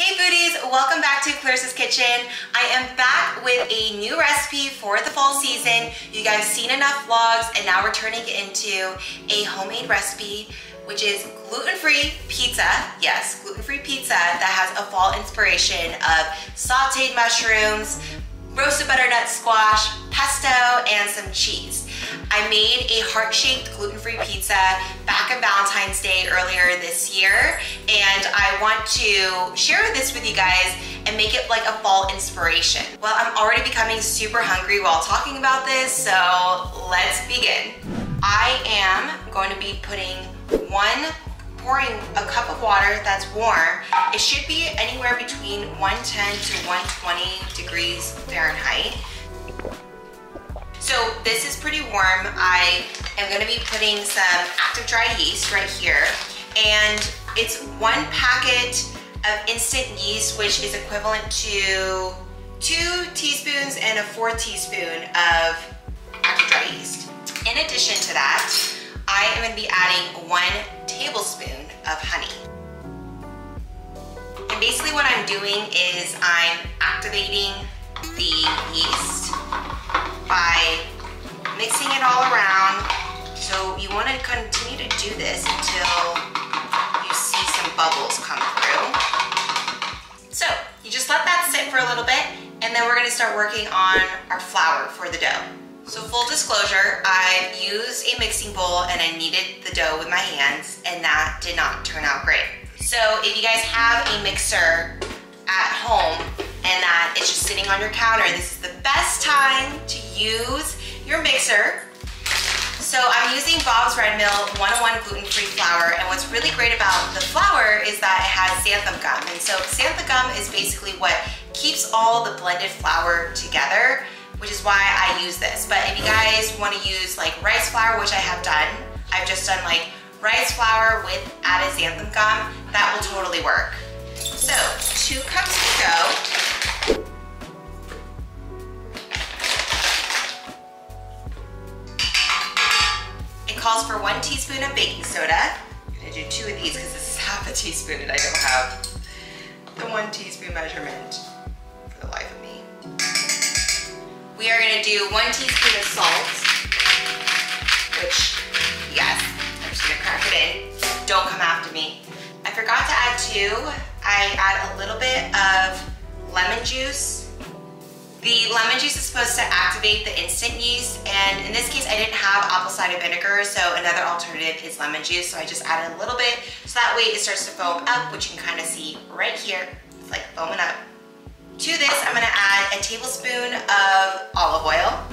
Hey foodies, welcome back to Clarissa's Kitchen. I am back with a new recipe for the fall season. You guys seen enough vlogs and now we're turning it into a homemade recipe, which is gluten-free pizza. Yes, gluten-free pizza that has a fall inspiration of sauteed mushrooms, roasted butternut squash, pesto, and some cheese. I made a heart-shaped gluten-free pizza back on Valentine's Day earlier this year, and I want to share this with you guys and make it like a fall inspiration. Well, I'm already becoming super hungry while talking about this, so let's begin. I am going to be pouring a cup of water that's warm. It should be anywhere between 110 to 120 degrees Fahrenheit. So this is pretty warm. I am going to be putting some active dry yeast right here, and it's 1 packet of instant yeast, which is equivalent to 2 teaspoons and a 4 teaspoon of active dry yeast. In addition to that, I am going to be adding 1 tablespoon of honey. And basically what I'm doing is I'm activating the yeast by mixing it all around. So you want to continue to do this until you see some bubbles come through. So you just let that sit for a little bit, and then we're going to start working on our flour for the dough. So full disclosure, I used a mixing bowl and I kneaded the dough with my hands, and that did not turn out great. So if you guys have a mixer at home and that it's just sitting on your counter, this is the best time to use your mixer. So I'm using Bob's Red Mill 101 gluten-free flour, and what's really great about the flour is that it has xanthan gum. And so xanthan gum is basically what keeps all the blended flour together, which is why I use this. But if you guys want to use like rice flour, which I have done, I've just done like rice flour with added xanthan gum, that will totally work. So 2 cups to go. It calls for 1 teaspoon of baking soda. I'm gonna do 2 of these because this is half a teaspoon and I don't have the 1 teaspoon measurement for the life of me. We are gonna do 1 teaspoon of salt, which, yes, I'm just gonna crack it in. Don't come after me. I forgot to add 2. I add a little bit of lemon juice. The lemon juice is supposed to activate the instant yeast, and in this case I didn't have apple cider vinegar, so another alternative is lemon juice, so I just added a little bit, so that way it starts to foam up, which you can kind of see right here. It's like foaming up. To this, I'm gonna add a tablespoon of olive oil.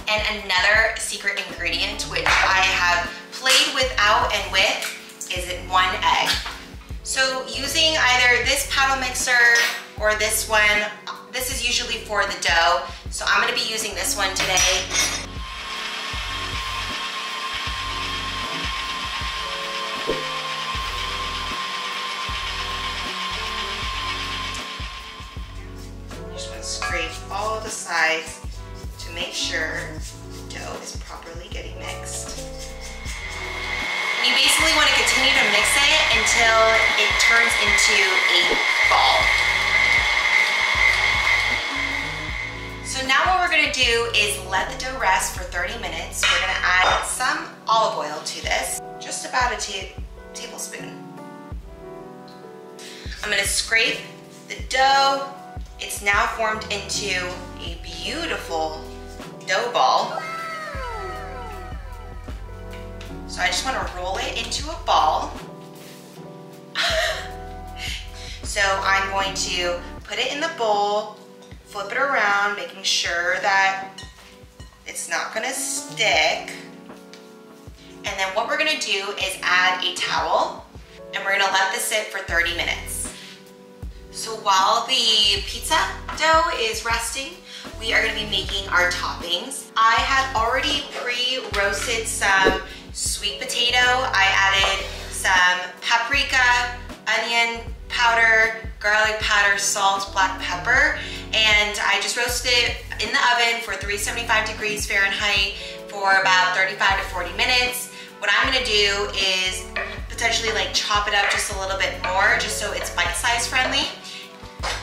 And another secret ingredient, which I have played without and with, is 1 egg. So using either this paddle mixer or this one, this is usually for the dough, so I'm gonna be using this one today. You just wanna scrape all the sides to make sure the dough is properly getting mixed. You basically want to continue to mix it until it turns into a ball. So now what we're going to do is let the dough rest for 30 minutes. We're going to add some olive oil to this, just about a tablespoon. I'm going to scrape the dough. It's now formed into a beautiful dough ball. So I just want to roll it into a ball. So I'm going to put it in the bowl, flip it around, making sure that it's not going to stick. And then what we're going to do is add a towel, and we're going to let this sit for 30 minutes. So while the pizza dough is resting, we are going to be making our toppings. I had already pre-roasted some sweet potato. I added some paprika, onion powder, garlic powder, salt, black pepper, and I just roasted it in the oven for 375 degrees Fahrenheit for about 35 to 40 minutes. What I'm gonna do is put potentially like chop it up just a little bit more, just so it's bite-size friendly.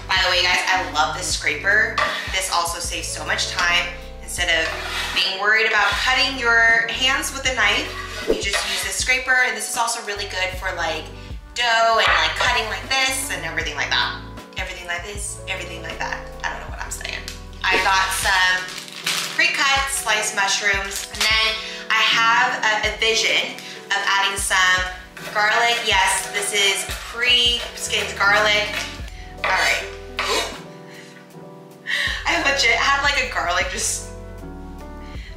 By the way, guys, I love this scraper. This also saves so much time. Instead of being worried about cutting your hands with a knife, you just use this scraper, and this is also really good for like dough and like cutting like this and everything like that. Everything like this, everything like that. I don't know what I'm saying. I got some pre-cut sliced mushrooms, and then I have a vision of adding some garlic. Yes, this is pre-skinned garlic. All right. I legit had like a garlic just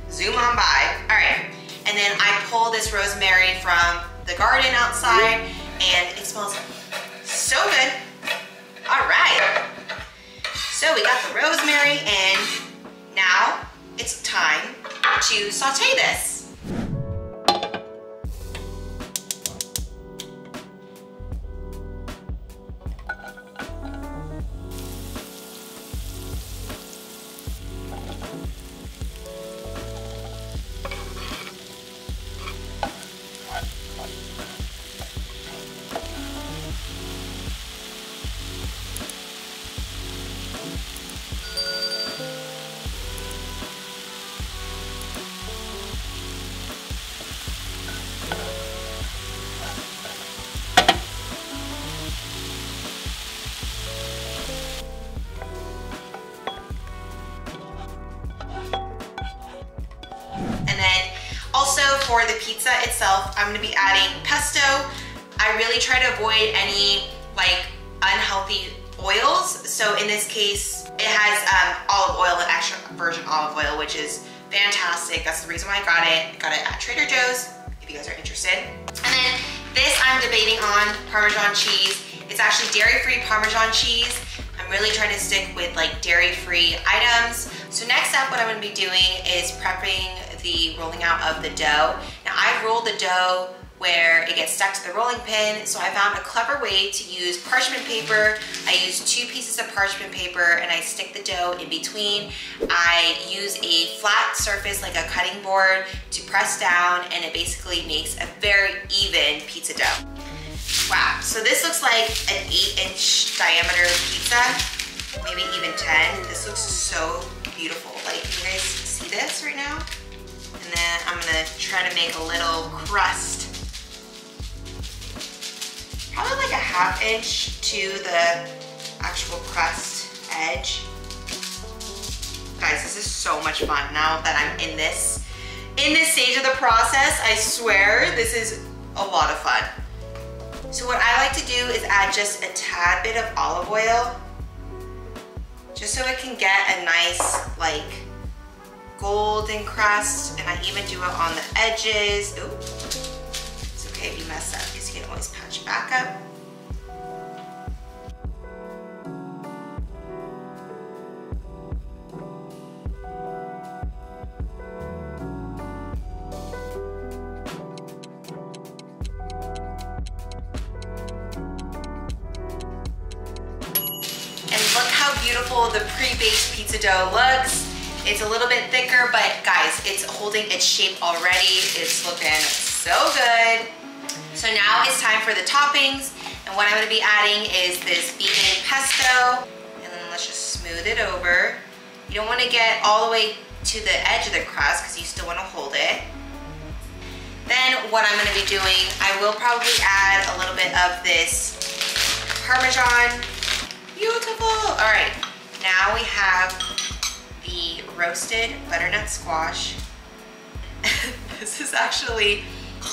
zoom on by. All right. And then I pull this rosemary from the garden outside, and it smells so good. All right. So we got the rosemary in. Now it's time to saute this. Also, for the pizza itself, I'm gonna be adding pesto. I really try to avoid any like unhealthy oils. So in this case, it has olive oil, an extra virgin olive oil, which is fantastic. That's the reason why I got it. I got it at Trader Joe's, if you guys are interested. And then this I'm debating on Parmesan cheese. It's actually dairy-free Parmesan cheese. I'm really trying to stick with like dairy-free items. So next up, what I'm gonna be doing is prepping the rolling out of the dough. Now I've rolled the dough where it gets stuck to the rolling pin, so I found a clever way to use parchment paper. I use 2 pieces of parchment paper and I stick the dough in between. I use a flat surface like a cutting board to press down, and it basically makes a very even pizza dough. Wow, so this looks like an 8-inch diameter pizza, maybe even 10. This looks so beautiful. Like, you guys see this right now? And then I'm gonna try to make a little crust. Probably like a 1/2 inch to the actual crust edge. Guys, this is so much fun now that I'm in this stage of the process. I swear, this is a lot of fun. So what I like to do is add just a tad bit of olive oil, just so it can get a nice like golden crust, and I even do it on the edges. Ooh, it's okay if you mess up because you can always patch back up. And look how beautiful the pre-baked pizza dough looks. It's a little bit thicker, but guys, it's holding its shape already. It's looking so good. So now it's time for the toppings. And what I'm gonna be adding is this vegan pesto. And then let's just smooth it over. You don't wanna get all the way to the edge of the crust because you still wanna hold it. Then what I'm gonna be doing, I will probably add a little bit of this Parmesan. Beautiful. All right, now we have the roasted butternut squash. This is actually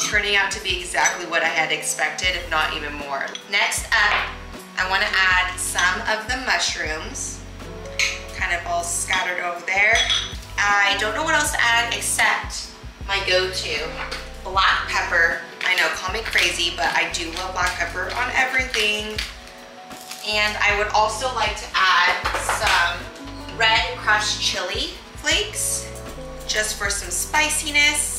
turning out to be exactly what I had expected, if not even more. Next up, I want to add some of the mushrooms, kind of all scattered over there. I don't know what else to add except my go-to, black pepper. I know, call me crazy, but I do love black pepper on everything. And I would also like to add some red crushed chili flakes, just for some spiciness.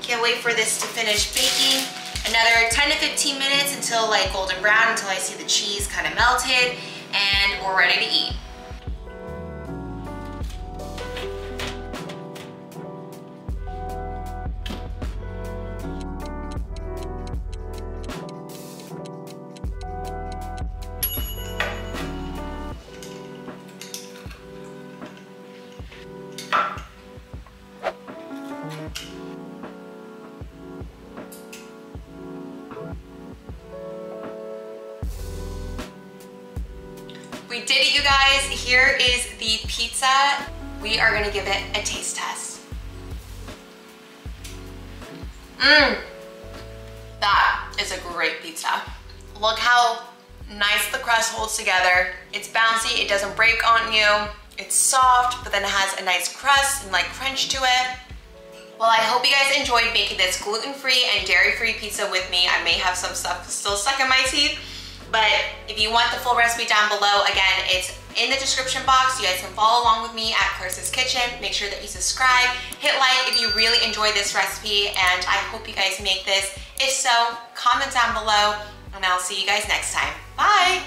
Can't wait for this to finish baking. Another 10 to 15 minutes until like golden brown, until I see the cheese kind of melted, and we're ready to eat. We did it, you guys. Here is the pizza. We are gonna give it a taste test. That is a great pizza. Look how nice the crust holds together. It's bouncy, it doesn't break on you. It's soft, but then it has a nice crust and like crunch to it. Well, I hope you guys enjoyed making this gluten-free and dairy-free pizza with me. I may have some stuff still stuck in my teeth, but if you want the full recipe down below, again, it's in the description box. You guys can follow along with me at Clarissa's Kitchen. Make sure that you subscribe, hit like if you really enjoy this recipe, and I hope you guys make this. If so, comment down below, and I'll see you guys next time. Bye!